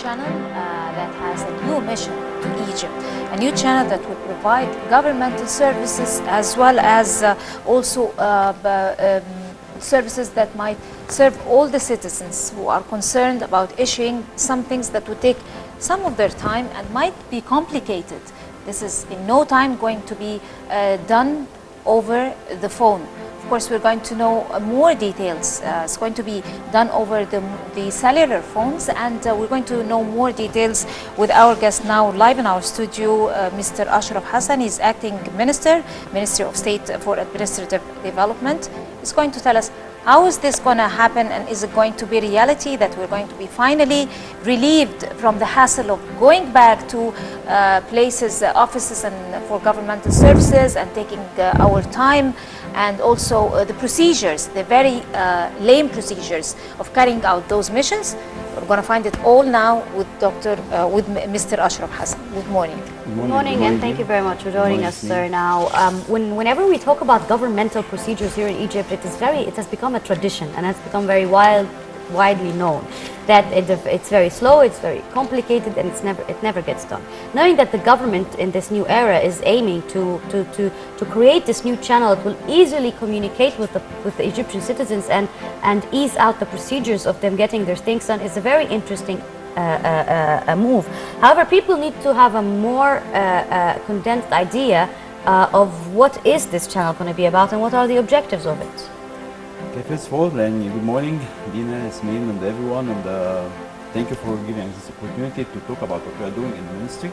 channel that has a new mission to Egypt, a new channel that will provide governmental services as well as also services that might serve all the citizens who are concerned about issuing some things that would take some of their time and might be complicated. This is in no time going to be done over the phone. Of course, we're going to know more details. It's going to be done over the cellular phones, and we're going to know more details with our guest now live in our studio, Mr. Ashraf Hassan. He's acting Minister, Ministry of State for Administrative Development. He's going to tell us how is this going to happen, and is it going to be reality that we're going to be finally relieved from the hassle of going back to places, offices and for governmental services and taking our time, and also the procedures, the very lame procedures of carrying out those missions. We're going to find it all now with Mr. Ashraf Hassan. Good morning. Good morning, and thank you very much for joining us, sir. Now, whenever we talk about governmental procedures here in Egypt, it has become a tradition, and has become very widely known that it's very slow, it's very complicated, and it never gets done. Knowing that the government in this new era is aiming to create this new channel, it will easily communicate with the Egyptian citizens and ease out the procedures of them getting their things done, is a very interesting move. However, people need to have a more condensed idea of what is this channel going to be about and what are the objectives of it. Okay, first of all, good morning, Dina, Ismail, and everyone, and thank you for giving us this opportunity to talk about what we are doing in the ministry.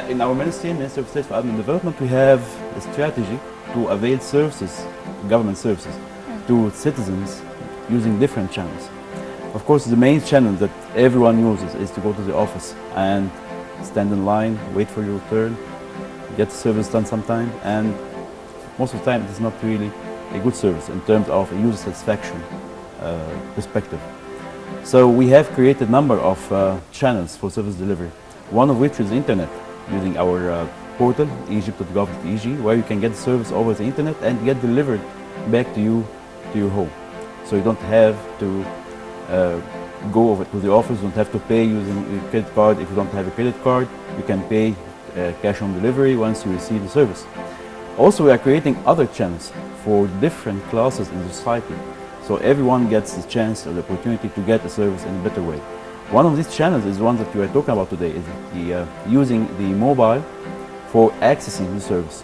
In our ministry, Ministry of State for Admin Development, we have a strategy to avail services, government services, to citizens using different channels. Of course, the main channel that everyone uses is to go to the office and stand in line, wait for your turn, get the service done sometime, and most of the time it is not really a good service in terms of a user satisfaction perspective. So we have created a number of channels for service delivery, one of which is internet, using our portal, Egypt.gov.eg, where you can get the service over the internet and get delivered back to you, to your home. So you don't have to go over to the office, you don't have to pay using a credit card. If you don't have a credit card, you can pay cash on delivery once you receive the service. Also, we are creating other channels for different classes in society, so everyone gets the chance or the opportunity to get a service in a better way. One of these channels is one that we are talking about today, is using the mobile for accessing the service.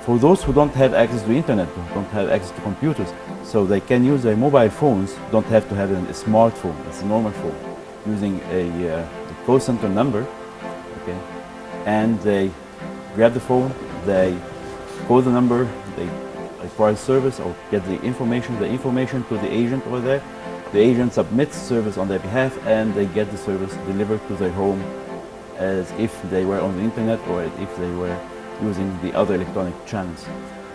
For those who don't have access to the internet, who don't have access to computers, so they can use their mobile phones, don't have to have a smartphone, it's a normal phone, using a call center number, okay, and they grab the phone, they call the number, they require service or get the information to the agent over there. The agent submits service on their behalf, and they get the service delivered to their home as if they were on the internet or if they were using the other electronic channels.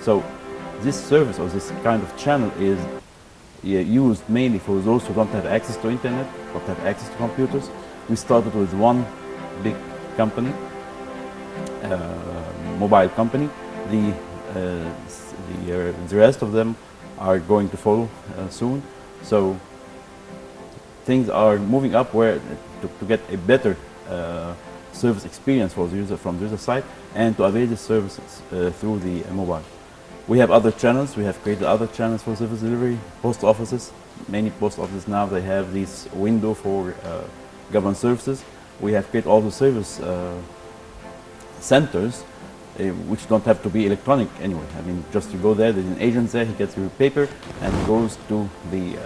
So this service or this kind of channel is used mainly for those who don't have access to internet, don't have access to computers. We started with one big company, mobile company. The rest of them are going to follow soon. So things are moving up where to get a better service experience for the user from the user side and to avail the services through the mobile. We have other channels. We have created other channels for service delivery. Post offices, many post offices now, they have this window for government services. We have created all the service centers, which don't have to be electronic anyway. I mean, just you go there, there's an agent there, he gets your paper and goes to the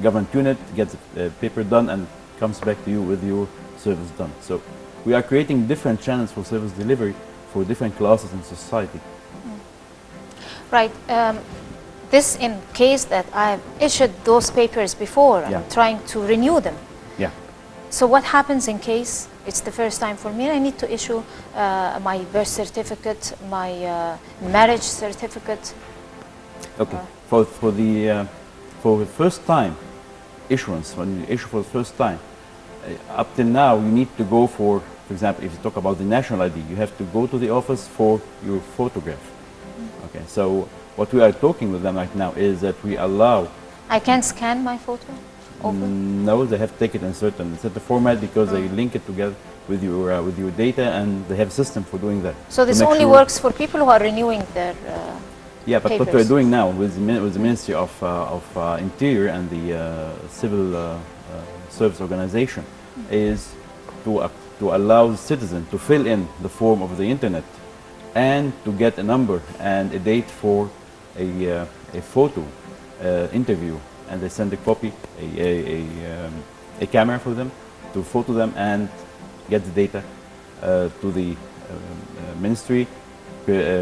government unit, gets the paper done and comes back to you with your service done. So we are creating different channels for service delivery for different classes in society. Right. This in case that I've issued those papers before and I'm trying to renew them. Yeah. So what happens in case it's the first time for me? I need to issue my birth certificate, my marriage certificate. Okay. For the first time issuance, when you issue for the first time, up till now you need to go for example, if you talk about the national ID, you have to go to the office for your photograph. Okay. So what we are talking with them right now is that we allow. I can scan my photo? over? No, they have to take it in a certain format because they link it together with your data, and they have a system for doing that. So this only works for people who are renewing their yeah, but papers. what we're doing now with the Ministry of Interior and the Civil Service Organization is to allow the citizen to fill in the form of the internet and to get a number and a date for a photo interview, and they send a copy, a camera for them to photo them and get the data to the ministry,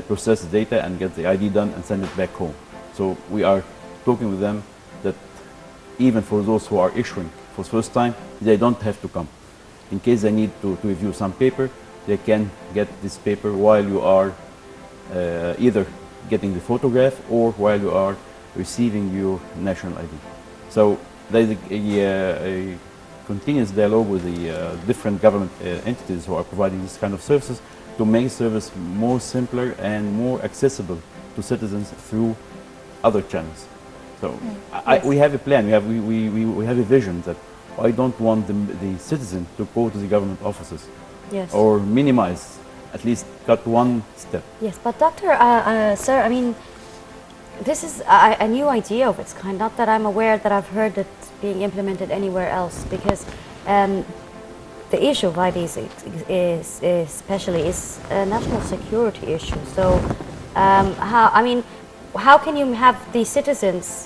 process the data and get the ID done and send it back home. So we are talking with them that even for those who are issuing for the first time, they don't have to come. In case they need to review some paper, they can get this paper while you are either getting the photograph or while you are receiving your national ID. So there is a continuous dialogue with the different government entities who are providing this kind of services to make service more simpler and more accessible to citizens through other channels. So Yes. we have a plan, we have a vision that I don't want the citizen to go to the government offices, Yes. or minimize, at least cut one step. Yes, but Doctor, sir, I mean, this is a new idea of its kind. Not that I'm aware that I've heard it being implemented anywhere else, because the issue of IDs is especially a national security issue. So, how can you have the citizens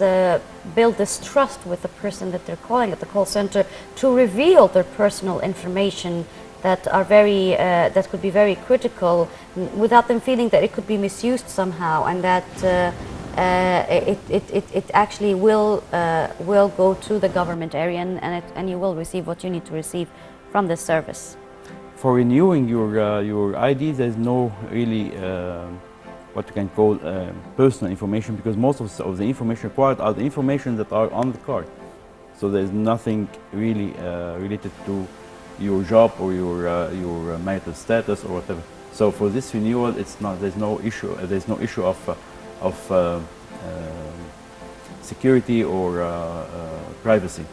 build this trust with the person that they're calling at the call center to reveal their personal information that are that could be very critical, without them feeling that it could be misused somehow, and that it actually will go to the government area, and you will receive what you need to receive from this service? For renewing your ID, there's no really what you can call personal information, because most of the information required are the information that are on the card. So there's nothing really related to your job or your marital status or whatever. So for this renewal, there's no issue of security or privacy.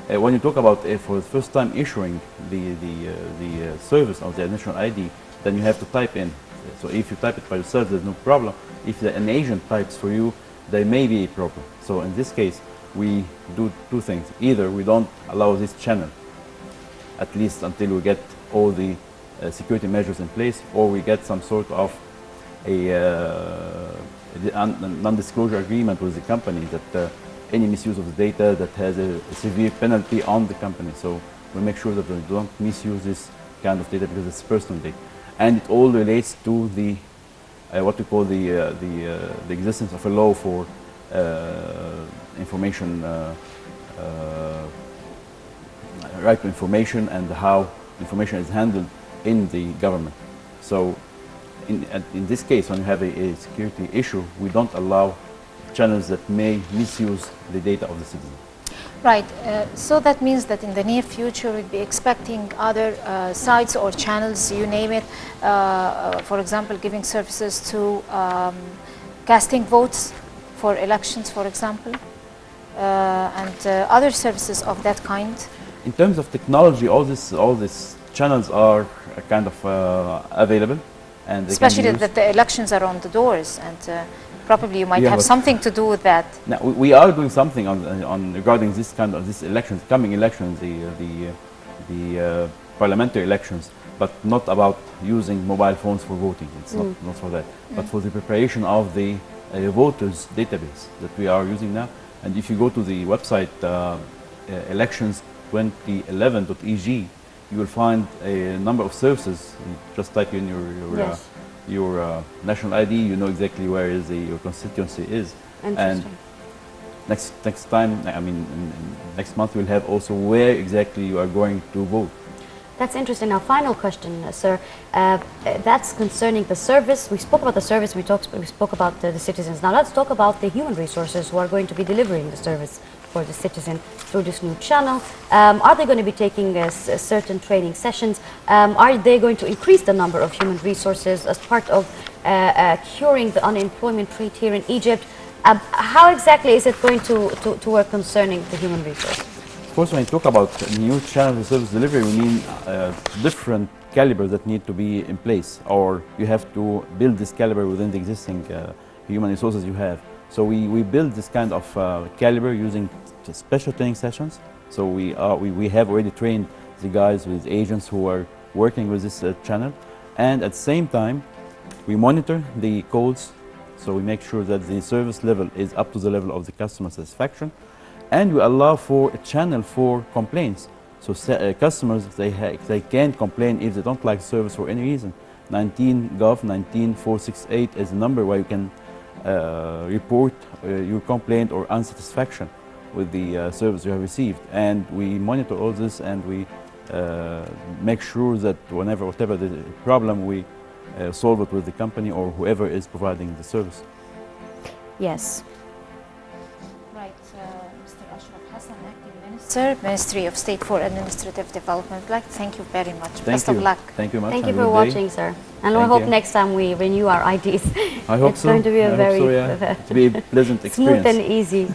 When you talk about for the first time issuing the service of the national ID, then you have to type in. So if you type it by yourself, there's no problem. If an agent types for you, there may be a problem. So in this case, we do two things. Either we don't allow this channel, at least until we get all the security measures in place, or we get some sort of a non-disclosure agreement with the company that any misuse of the data that has a severe penalty on the company. So we make sure that we don't misuse this kind of data because it's personal data. And it all relates to the what we call the existence of a law for information, right to information, and how information is handled in the government. So in this case, when you have a security issue, we don't allow channels that may misuse the data of the citizen. Right. So that means that in the near future, we'd be expecting other sites or channels, you name it, for example, giving services to casting votes for elections, for example, and other services of that kind. In terms of technology, all these channels are kind of available, and they especially can be that the elections are on the doors, and probably you might Yeah, have but something to do with that. now we are doing something on regarding this kind of elections, coming elections, the parliamentary elections, but not about using mobile phones for voting. It's not for that, but for the preparation of the voters database that we are using now. And if you go to the website elections2011.eg, you will find a number of services. You just type in your national ID, you know exactly where your constituency is. And next time, I mean, next month, we'll have also where exactly you are going to vote. That's interesting. Now, final question, sir. That's concerning the service. We spoke about the service. We spoke about the citizens. Now, let's talk about the human resources who are going to be delivering the service for the citizen through this new channel. Are they going to be taking certain training sessions? Are they going to increase the number of human resources as part of curing the unemployment rate here in Egypt? How exactly is it going to work concerning the human resources? Of course, when you talk about new channel of service delivery, we mean different calibers that need to be in place, or you have to build this caliber within the existing human resources you have. So we build this kind of caliber using special training sessions. So we have already trained the guys with agents who are working with this channel, and at the same time we monitor the calls, so we make sure that the service level is up to the level of the customer satisfaction, and we allow for a channel for complaints. So customers, they can complain if they don't like the service for any reason. 19gov 19468 is the number where you can report your complaint or unsatisfaction with the service you have received, and we monitor all this, and we make sure that whatever the problem, we solve it with the company or whoever is providing the service. Yes. Right, Mr. Ashraf Hassan, Acting Minister, Ministry of State for Administrative Development. I'd like to thank you very much. Best of luck. Thank you much. Thank you for watching, sir. And I hope next time we renew our IDs. I hope it's so. going to be a very to be a pleasant experience. smooth and easy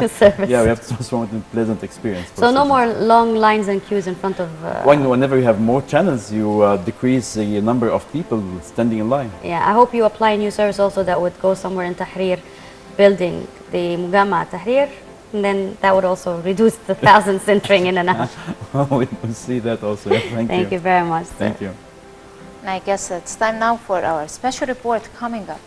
service. Yeah, we have to transform it into a pleasant experience. So no more long lines and queues in front of... Whenever you have more channels, you decrease the number of people standing in line. Yeah, I hope you apply a new service also that would go somewhere in Tahrir, building the Mujamma Tahrir, and then that would also reduce the thousands entering in and out. We'll see that also. Yeah, thank you very much. Thank you. And I guess it's time now for our special report coming up.